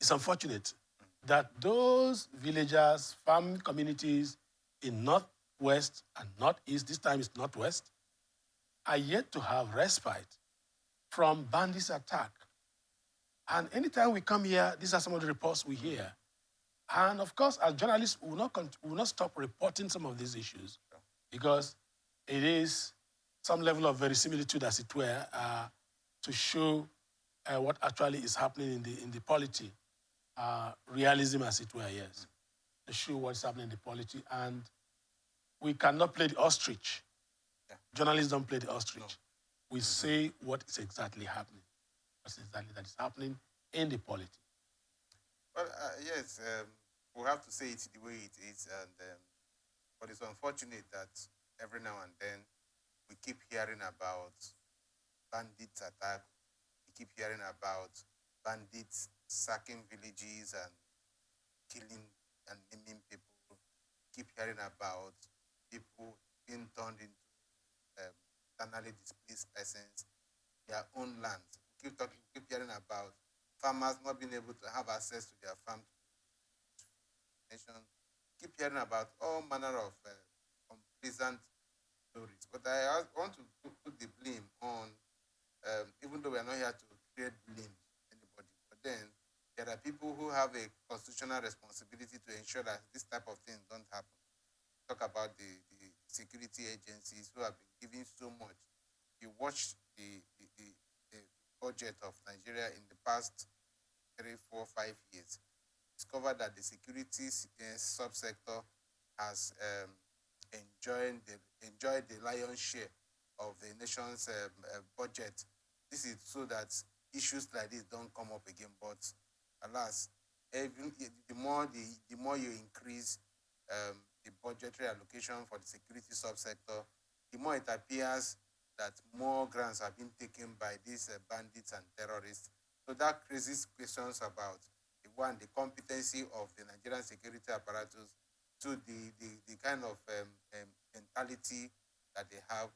it's unfortunate that those villagers, farm communities in northwest and northeast, this time it's northwest, are yet to have respite from bandits' attack. And anytime we come here, these are some of the reports we hear. And of course, as journalists, we will not stop reporting some of these issues because it is some level of verisimilitude, as it were, to show what actually is happening in the polity. Realism, as it were, yes. To show what's happening in the polity. And we cannot play the ostrich. Yeah. Journalists don't play the ostrich. No. We say what is exactly happening. What is exactly that is happening in the polity. Well, yes, we have to say it the way it is. But it's unfortunate that every now and then we keep hearing about bandits attack. We keep hearing about bandits sacking villages and killing and naming people. We keep hearing about people being turned into internally displaced persons, their own lands. We keep hearing about farmers not being able to have access to their farm. Keep hearing about all manner of unpleasant stories. But I want to put the blame on, even though we are not here to create blame anybody, but then there are people who have a constitutional responsibility to ensure that this type of thing don't happen. Talk about the security agencies who have been giving so much. You watch the budget of Nigeria in the past 3, 4, 5 years, discovered that the security subsector has enjoyed the lion's share of the nation's budget. This is so that issues like this don't come up again. But alas, even the more you increase the budgetary allocation for the security subsector, the more it appears that more grants have been taken by these bandits and terrorists. So that raises questions about the competency of the Nigerian security apparatus, to the kind of mentality that they have.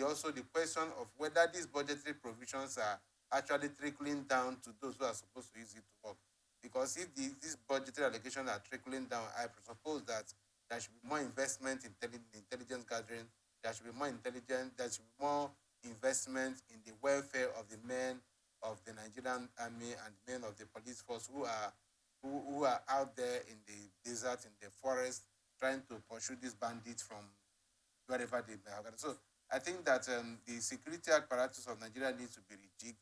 Also the question of whether these budgetary provisions are actually trickling down to those who are supposed to use it to work. Because if these budgetary allocations are trickling down, I suppose that there should be more investment in intelligence gathering. There should be more investment in the welfare of the men of the Nigerian army and men of the police force who are out there in the desert, in the forest, trying to pursue these bandits from wherever they may have. So I think that the security apparatus of Nigeria needs to be rejigged,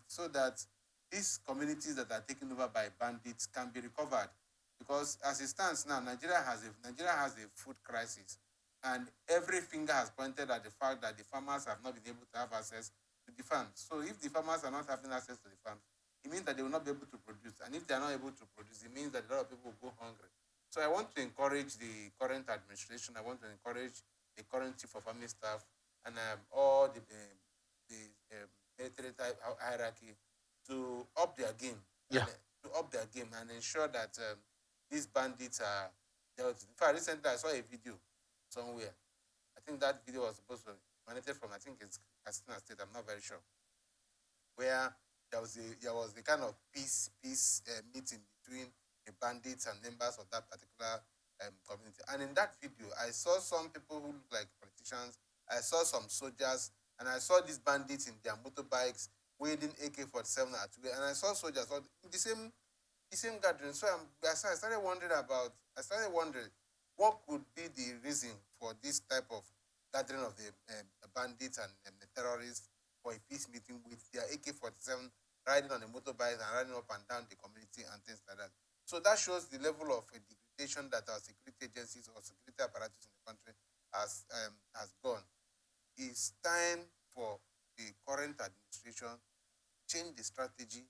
so that these communities that are taken over by bandits can be recovered. Because as it stands now, Nigeria has a food crisis, and every finger has pointed at the fact that the farmers have not been able to have access to the farms. So if the farmers are not having access to the farms, it means that they will not be able to produce. And if they are not able to produce, it means that a lot of people will go hungry. So I want to encourage the current administration. I want to encourage the current chief of army staff and all the military type hierarchy to up their game. Yeah. To up their game and ensure that these bandits are dealt with. In fact, recently I saw a video somewhere. I think that video was supposed to be emanated from, I think it's Katsina State, I'm not very sure, where there was a kind of peace meeting between the bandits and members of that particular community. And in that video, I saw some people who look like politicians. I saw some soldiers, and I saw these bandits in their motorbikes wielding AK-47 and I saw soldiers in the same gathering. So I started wondering what could be the reason for this type of gathering of the bandits and the terrorists for a peace meeting with their AK-47 riding on the motorbikes and riding up and down the community and things like that. So that shows the level of degradation that our security agencies or security apparatus in the country has gone. It's time for the current administration change the strategy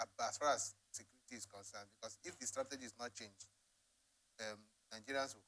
as far as security is concerned. Because if the strategy is not changed, Nigerians will